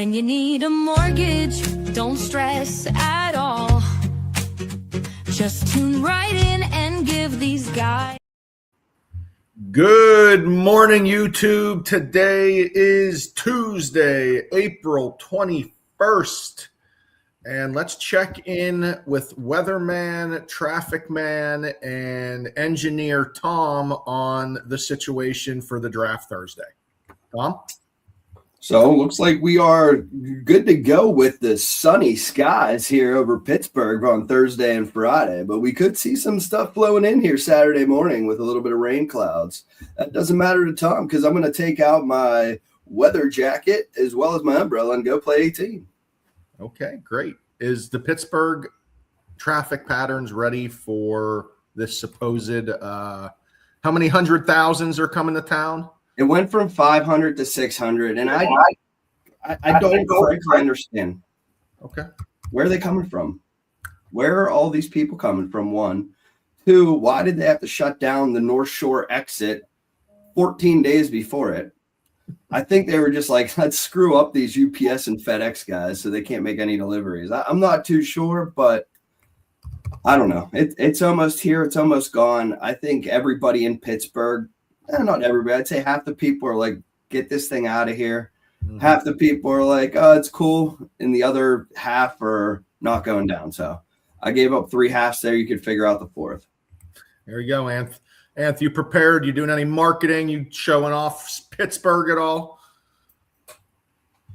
When you need a mortgage, don't stress at all. Just tune right in and give these guys. Good morning, YouTube. Today is Tuesday, April 21st. And let's check in with weatherman, traffic man, and engineer Tom on the situation for the draft Thursday. Tom? So looks like we are good to go with the sunny skies here over Pittsburgh on Thursday and Friday, but we could see some stuff flowing in here Saturday morning with a little bit of rain clouds. That doesn't matter to Tom because I'm going to take out my weather jacket as well as my umbrella and go play 18. Okay, great. Is the Pittsburgh traffic patterns ready for this supposed, how many 100,000s are coming to town? It went from 500 to 600, and I don't frankly understand. Okay. Where are they coming from? Where are all these people coming from? One. Two, why did they have to shut down the North Shore exit 14 days before it? I think they were just like, let's screw up these UPS and FedEx guys so they can't make any deliveries. I'm not too sure, but I don't know. It's almost here. It's almost gone. I think everybody in Pittsburgh, not everybody, I'd say half the people are like, get this thing out of here. Mm-hmm. Half the people are like, oh, it's cool. And the other half are not going down. So I gave up 3 halves there. You could figure out the fourth. There you go, Anth. Anth, you prepared? You doing any marketing? You showing off Pittsburgh at all?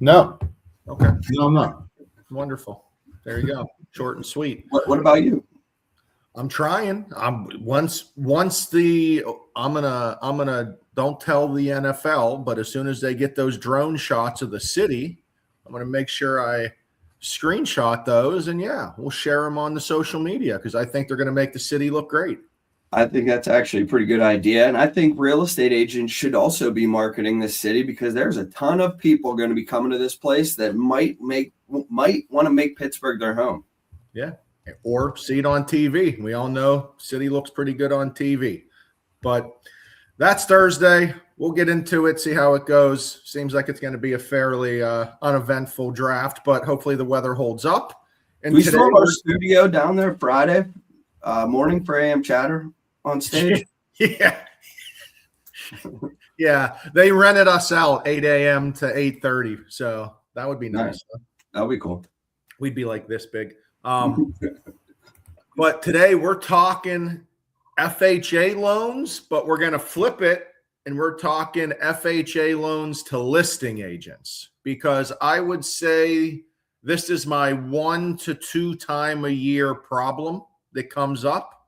No. Okay. No, I'm not. Wonderful. There you go. Short and sweet. What about you? I'm trying. I'm gonna don't tell the NFL, but as soon as they get those drone shots of the city, I'm gonna make sure I screenshot those, and yeah, we'll share them on the social media because I think they're gonna make the city look great. I think that's actually a pretty good idea. And I think real estate agents should also be marketing this city because there's a ton of people going to be coming to this place that might want to make Pittsburgh their home. Yeah. Or see it on TV. We all know city looks pretty good on TV. But that's Thursday. We'll get into it, see how it goes. Seems like it's going to be a fairly uneventful draft, but hopefully the weather holds up. And we still have our studio down there Friday morning for AM Chatter on stage. Yeah. Yeah. They rented us out 8 a.m. to 8:30. So that would be nice. That would be cool. We'd be like this big. But today we're talking FHA loans, but we're going to flip it and we're talking FHA loans to listing agents because I would say this is my 1 to 2 time a year problem that comes up.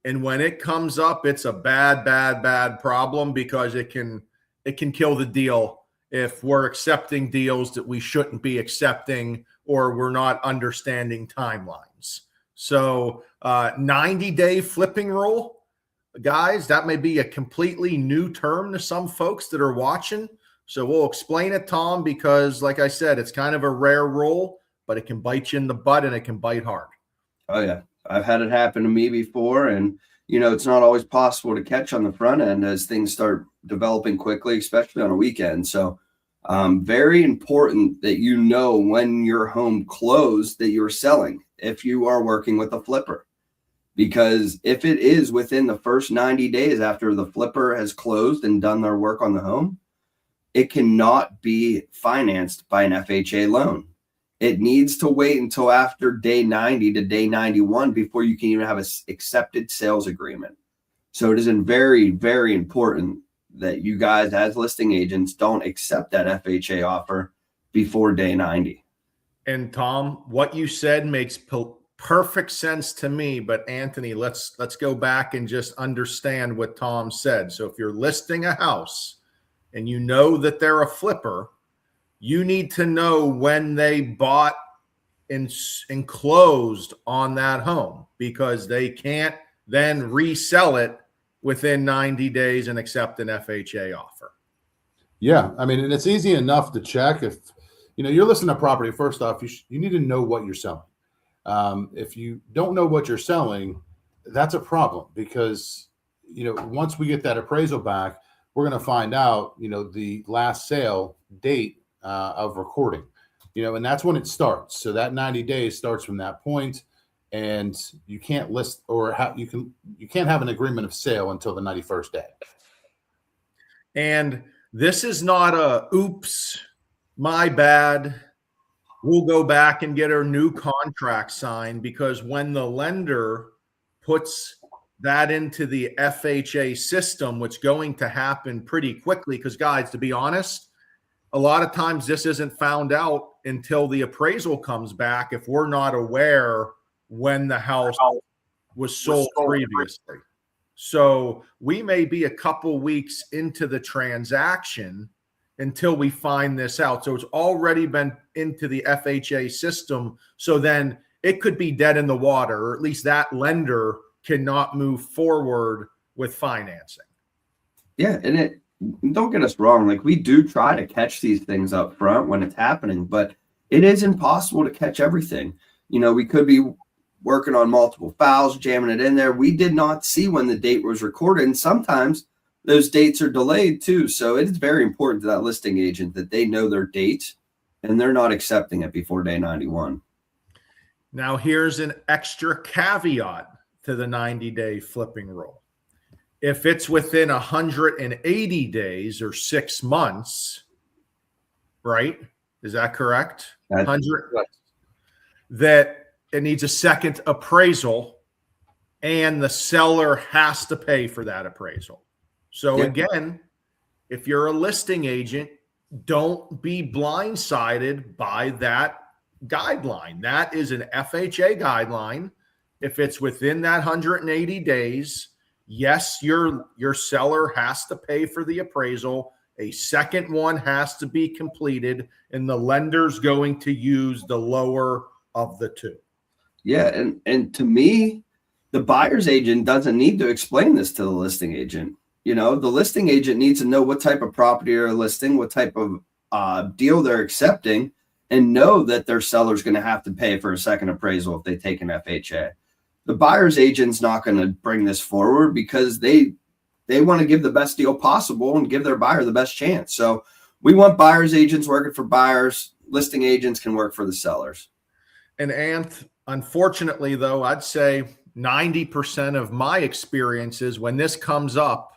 And when it comes up, it's a bad problem because it can kill the deal if we're accepting deals that we shouldn't be accepting or we're not understanding timelines. So 90-day flipping rule, guys, that may be a completely new term to some folks that are watching. So we'll explain it, Tom, because like I said, it's kind of a rare rule, but it can bite you in the butt and it can bite hard. Oh, yeah. I've had it happen to me before. And, it's not always possible to catch on the front end as things start developing quickly, especially on a weekend. So very important that when your home closed that you're selling if you are working with a flipper. Because if it is within the first 90 days after the flipper has closed and done their work on the home, it cannot be financed by an FHA loan. It needs to wait until after day 90 to day 91 before you can even have an accepted sales agreement. So it is very, very important that you guys as listing agents don't accept that FHA offer before day 90. And Tom, what you said makes perfect sense to me. But Anthony, let's go back and just understand what Tom said. So if you're listing a house and you know that they're a flipper, you need to know when they bought and closed on that home because they can't then resell it within 90 days and accept an FHA offer. Yeah. I mean, and it's easy enough to check if, you're listing a property. First off, you need to know what you're selling. If you don't know what you're selling, that's a problem because, once we get that appraisal back, we're going to find out, the last sale date of recording. and that's when it starts. So that 90 days starts from that point, and you can't list or you can't have an agreement of sale until the 91st day. And this is not a oops, my bad, we'll go back and get our new contract signed, because when the lender puts that into the FHA system, which is going to happen pretty quickly, because guys, to be honest, a lot of times this isn't found out until the appraisal comes back if we're not aware when the house was sold previously. So we may be a couple weeks into the transaction until we find this out. So it's already been into the FHA system. So then it could be dead in the water, or at least that lender cannot move forward with financing. Yeah. And don't get us wrong. Like, we do try to catch these things up front when it's happening, but it is impossible to catch everything. We could be working on multiple files, jamming it in there. We did not see when the date was recorded. And sometimes those dates are delayed too. So it is very important to that listing agent that they know their date and they're not accepting it before day 91. Now, here's an extra caveat to the 90-day flipping rule. If it's within 180 days or 6 months, right? Is that correct? 100. That it needs a second appraisal, and the seller has to pay for that appraisal. So again, if you're a listing agent, don't be blindsided by that guideline. That is an FHA guideline. If it's within that 180 days, yes, your seller has to pay for the appraisal. A second one has to be completed, and the lender's going to use the lower of the two. Yeah. And to me, the buyer's agent doesn't need to explain this to the listing agent. The listing agent needs to know what type of property they're listing, what type of deal they're accepting, and know that their seller's going to have to pay for a second appraisal if they take an FHA. The buyer's agent's not going to bring this forward because they want to give the best deal possible and give their buyer the best chance. So we want buyer's agents working for buyers. Listing agents can work for the sellers. And unfortunately, though, I'd say 90% of my experiences when this comes up,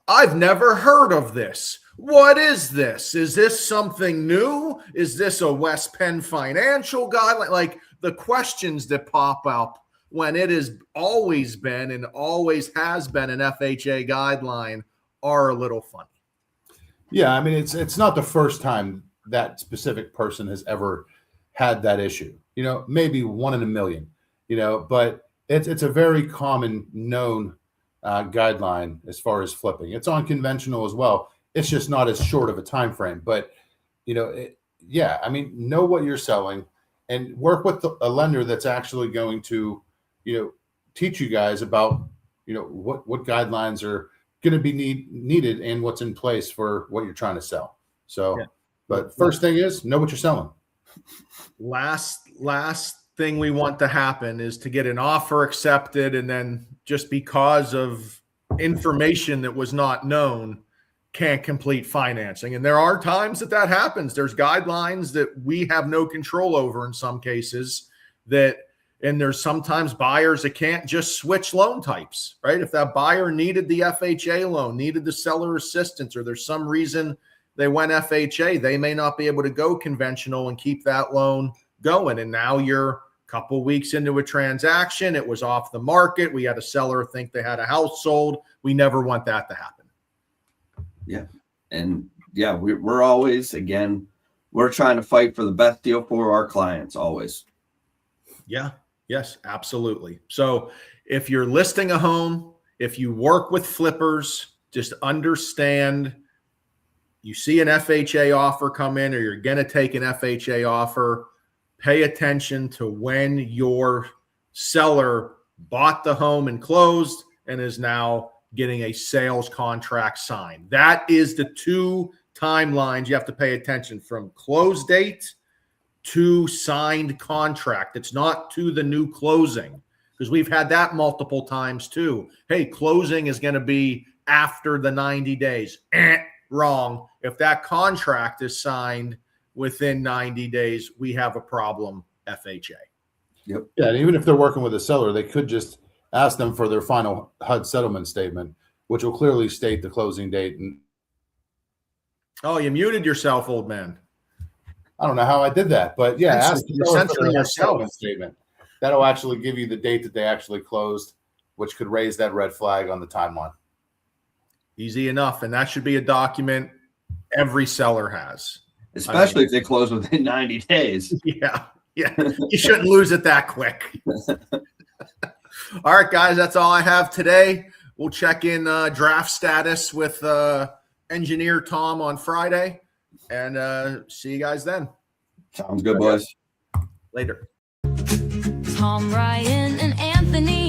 I've never heard of this. What is this? Is this something new? Is this a West Penn financial guideline? Like, the questions that pop up when it has always been and always has been an FHA guideline are a little funny. Yeah, I mean, it's not the first time that specific person has ever had that issue. Maybe one in a million. But it's a very common known guideline as far as flipping. It's on conventional as well. It's just not as short of a time frame. But know what you're selling and work with a lender that's actually going to teach you guys about what guidelines are going to be needed and what's in place for what you're trying to sell. So, but first thing is know what you're selling. Last thing we want to happen is to get an offer accepted, and then just because of information that was not known, can't complete financing. And there are times that happens. There's guidelines that we have no control over in some cases, and there's sometimes buyers that can't just switch loan types, right? If that buyer needed the FHA loan, needed the seller assistance, or there's some reason they went FHA, they may not be able to go conventional and keep that loan going. And now you're a couple weeks into a transaction. It was off the market. We had a seller think they had a house sold. We never want that to happen. Yeah. And we're always, again, we're trying to fight for the best deal for our clients always. Yeah. Yes, absolutely. So if you're listing a home, if you work with flippers, just understand you see an FHA offer come in, or you're going to take an FHA offer, pay attention to when your seller bought the home and closed and is now getting a sales contract signed. That is the two timelines you have to pay attention, from close date to signed contract. It's not to the new closing, because we've had that multiple times too. Hey, closing is going to be after the 90 days. Wrong. If that contract is signed within 90 days, we have a problem, FHA. Yep. Yeah, and even if they're working with a seller, they could just ask them for their final HUD settlement statement, which will clearly state the closing date. And Oh, you muted yourself, old man. I don't know how I did that, but yeah, ask the You're seller for censoring their HUD yourself. settlement statement. That'll actually give you the date that they actually closed, which could raise that red flag on the timeline. Easy enough. And that should be a document every seller has. Especially if they close within 90 days. Yeah. Yeah. You shouldn't lose it that quick. All right, guys, that's all I have today. We'll check in draft status with engineer Tom on Friday, and see you guys then. Sounds good, boys. Later. Tom, Ryan, and Anthony